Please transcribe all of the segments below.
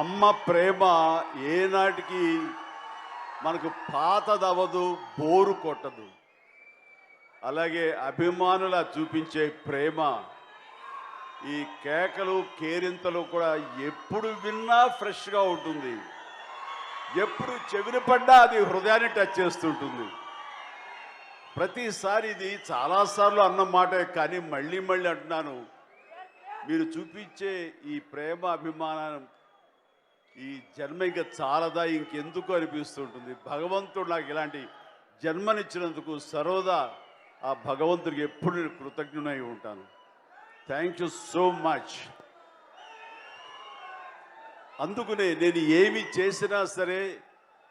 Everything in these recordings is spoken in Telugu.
అమ్మ ప్రేమ ఏనాటికి మనకు పాతదవదు, బోరు కొట్టదు. అలాగే అభిమానుల చూపించే ప్రేమ, ఈ కేకలు కేరింతలు కూడా ఎప్పుడు విన్నా ఫ్రెష్గా ఉంటుంది. ఎప్పుడు చెవిన పడ్డా అది హృదయాన్ని టచ్ చేస్తుంటుంది. ప్రతిసారి ఇది చాలాసార్లు అన్న మాటే, కానీ మళ్ళీ మళ్ళీ అంటున్నాను, మీరు చూపించే ఈ ప్రేమ అభిమానం ఈ జన్మ ఇంకా చాలదా, ఇంకెందుకు అనిపిస్తుంటుంది. భగవంతుడు నాకు ఇలాంటి జన్మనిచ్చినందుకు సర్వదా ఆ భగవంతుడికి ఎప్పుడు నేను కృతజ్ఞునై ఉంటాను. Thank you so much. అందుకనే నేను ఏమి చేసినా సరే,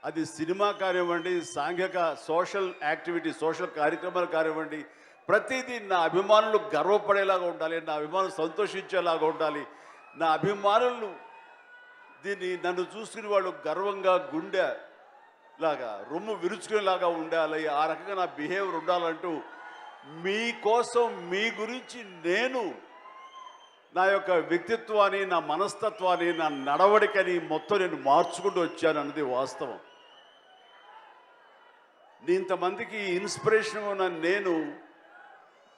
అది సినిమా కానివ్వండి, సాంఘిక సోషల్ యాక్టివిటీ, సోషల్ కార్యక్రమాలు కానివ్వండి, ప్రతిదీ నా అభిమానులు గర్వపడేలాగా ఉండాలి, నా అభిమానులు సంతోషించేలాగా ఉండాలి, నా అభిమానులు దీన్ని నన్ను చూసుకుని వాళ్ళు గర్వంగా గుండె లాగా రొమ్ము విరుచుకునేలాగా ఉండాలి, ఆ రకంగా నా బిహేవియర్ ఉండాలంటూ మీకోసం మీ గురించి నేను నా యొక్క వ్యక్తిత్వాన్ని, నా మనస్తత్వాన్ని, నా నడవడికని మొత్తం నేను మార్చుకుంటూ వచ్చాను అన్నది వాస్తవం. ఇంతమందికి ఇన్స్పిరేషన్ ఉన్న నేను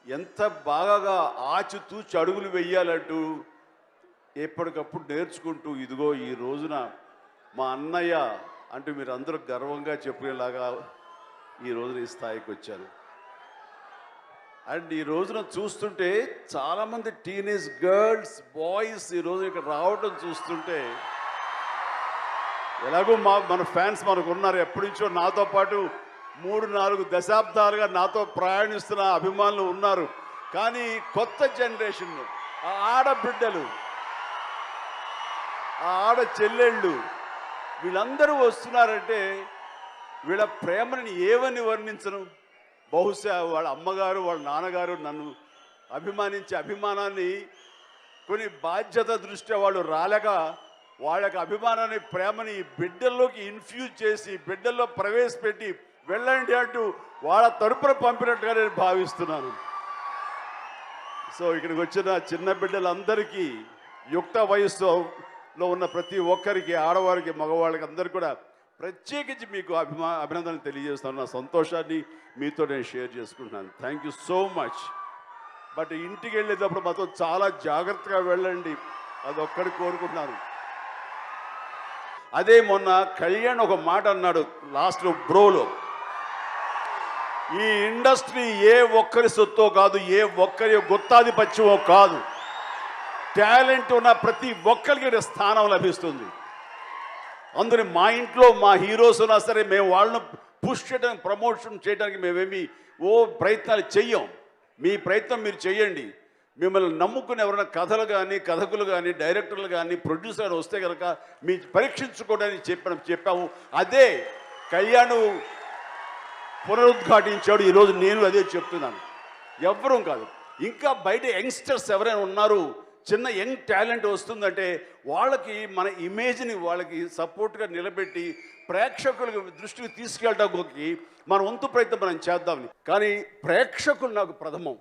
ఎంత బాగా ఆచితూచి అడుగులు వెయ్యాలంటూ ఎప్పటికప్పుడు నేర్చుకుంటూ, ఇదిగో ఈ రోజున మా అన్నయ్య అంటూ మీరు అందరూ గర్వంగా చెప్పుకునేలాగా ఈ రోజున ఈ స్థాయికి వచ్చాను. అండ్ ఈ రోజున చూస్తుంటే చాలామంది టీనేజ్ గర్ల్స్, బాయ్స్ ఈ రోజు ఇక్కడ రావడం చూస్తుంటే, ఎలాగో మన ఫ్యాన్స్ మనకు ఉన్నారు, ఎప్పటి నుంచో నాతో పాటు 3-4 దశాబ్దాలుగా నాతో ప్రయాణిస్తున్న అభిమానులు ఉన్నారు. కానీ కొత్త జనరేషన్, ఆ ఆడబిడ్డలు, ఆ ఆడ చెల్లెళ్ళు, వీళ్ళందరూ వస్తున్నారంటే వీళ్ళ ప్రేమని ఏమని వర్ణించను. బహుశా వాళ్ళ అమ్మగారు, వాళ్ళ నాన్నగారు నన్ను అభిమానించే అభిమానాన్ని కొన్ని బాధ్యత దృష్ట్యా వాళ్ళు రాలేక వాళ్ళకి అభిమానాన్ని, ప్రేమని బిడ్డల్లోకి ఇన్ఫ్యూజ్ చేసి, బిడ్డల్లో ప్రవేశపెట్టి వెళ్ళండి అంటూ వాళ్ళ తరపున పంపినట్టుగా నేను భావిస్తున్నాను. సో ఇక్కడికి వచ్చిన చిన్న బిడ్డలందరికీ, యుక్త వయస్సులో ఉన్న ప్రతి ఒక్కరికి, ఆడవారికి, మగవాళ్ళకి అందరికీ కూడా ప్రత్యేకించి మీకు అభినందనలు తెలియజేస్తాను. నా సంతోషాన్ని మీతో నేను షేర్ చేసుకుంటున్నాను. Thank you so much. But ఇంటికి వెళ్ళేటప్పుడు మాతో చాలా జాగ్రత్తగా వెళ్ళండి, అదొక్కడి కోరుకుంటున్నాను. అదే మొన్న కళ్యాణ్ ఒక మాట అన్నాడు లాస్ట్లో బ్రోలో, ఈ ఇండస్ట్రీ ఏ ఒక్కరి సొత్తో కాదు, ఏ ఒక్కరి గుత్తాధిపత్యమో కాదు, టాలెంట్ ఉన్న ప్రతి ఒక్కరికి స్థానం లభిస్తుంది. అందుకని మా ఇంట్లో మా హీరోస్ ఉన్నా సరే మేము వాళ్ళను పుష్ చేయడానికి, ప్రమోషన్ చేయడానికి మేమేమి ప్రయత్నాలు చెయ్యం. మీ ప్రయత్నం మీరు చెయ్యండి. మిమ్మల్ని నమ్ముకుని ఎవరైనా కథలు కానీ, కథకులు కానీ, డైరెక్టర్లు కానీ, ప్రొడ్యూసర్ కానీ వస్తే కనుక మీ పరీక్షించుకోవడానికి చెప్పాము. అదే కళ్యాణ్ పునరుద్ఘాటించాడు. ఈరోజు నేను అదే చెప్తున్నాను. ఎవ్వరూ కాదు, ఇంకా బయట యంగ్స్టర్స్ ఎవరైనా ఉన్నారు, చిన్న యంగ్ టాలెంట్ వస్తుందంటే వాళ్ళకి మన ఇమేజ్ని వాళ్ళకి సపోర్ట్గా నిలబెట్టి ప్రేక్షకులకు దృష్టికి తీసుకెళ్ళడానికి మన వంతు ప్రయత్నం మనం చేద్దామని. కానీ ప్రేక్షకులు నాకు ప్రథమం.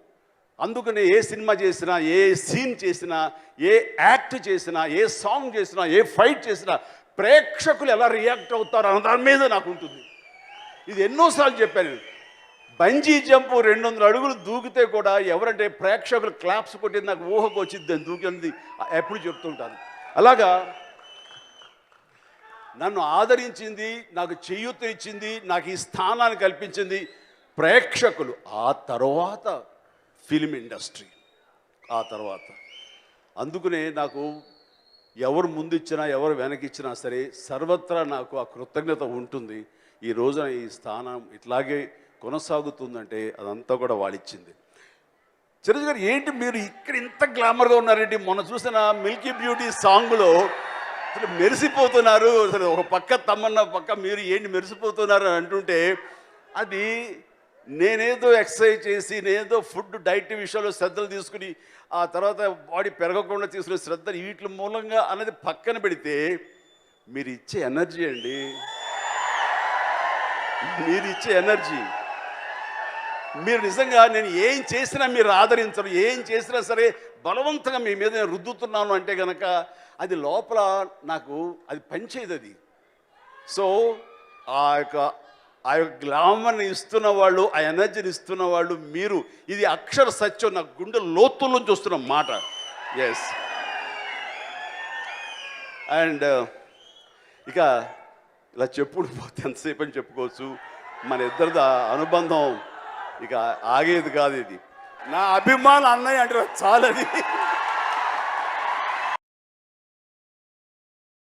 అందుకనే ఏ సినిమా చేసినా, ఏ సీన్ చేసినా, ఏ యాక్ట్ చేసినా, ఏ సాంగ్ చేసినా, ఏ ఫైట్ చేసినా ప్రేక్షకులు ఎలా రియాక్ట్ అవుతారు అన్న దాని మీద నాకు ఉంటుంది. ఇది ఎన్నోసార్లు చెప్పాను. బంజీ జంపు 200 అడుగులు దూకితే కూడా ఎవరంటే ప్రేక్షకులు క్లాప్స్ కొట్టింది నాకు ఊహకు వచ్చింది, దూకింది ఎప్పుడు చెప్తుంటాను. అలాగా నన్ను ఆదరించింది, నాకు చేయూత ఇచ్చింది, నాకు ఈ స్థానాన్ని కల్పించింది ప్రేక్షకులు. ఆ తర్వాత ఫిల్మ్ ఇండస్ట్రీ, ఆ తర్వాత. అందుకనే నాకు ఎవరు ముందిచ్చినా, ఎవరు వెనకిచ్చినా సరే సర్వత్రా నాకు ఆ కృతజ్ఞత ఉంటుంది. ఈ రోజున ఈ స్థానం ఇట్లాగే కొనసాగుతుందంటే అదంతా కూడా వాడిచ్చింది. చిరంజీవి గారు, ఏంటి మీరు ఇక్కడ ఇంత గ్లామర్గా ఉన్నారండి? మొన్న చూసిన మిల్కీ బ్యూటీ సాంగ్లో అసలు మెరిసిపోతున్నారు. అసలు ఒక పక్క తమ్మన్న, పక్క మీరు ఏంటి మెరిసిపోతున్నారు అని అంటుంటే, అది నేనేదో ఎక్సర్సైజ్ చేసి, నేనేదో ఫుడ్ డైట్ విషయంలో శ్రద్ధలు తీసుకుని, ఆ తర్వాత బాడీ పెరగకుండా తీసుకునే శ్రద్ధ వీటి మూలంగా అన్నది పక్కన పెడితే, మీరు ఇచ్చే ఎనర్జీ అండి, మీరు ఇచ్చే ఎనర్జీ. మీరు నిజంగా నేను ఏం చేసినా మీరు ఆదరించరు, ఏం చేసినా సరే బలవంతంగా మీ మీద నేను రుద్దుతున్నాను అంటే కనుక అది లోపల నాకు అది పనిచేయదు అది. సో ఆ యొక్క గ్లామర్ని ఇస్తున్న వాళ్ళు, ఆ ఎనర్జీని ఇస్తున్న వాళ్ళు మీరు. ఇది అక్షర సత్యం, నా గుండె లోతుల నుంచి వస్తున్న మాట. ఎస్. అండ్ ఇక ఇలా చెప్పుడు పోతే ఎంతసేపు అని చెప్పుకోవచ్చు. మన ఇద్దరిది అనుబంధం ఇక ఆగేది కాదు. ఇది నా అభిమాన అన్నయ్య అంటే చాలది.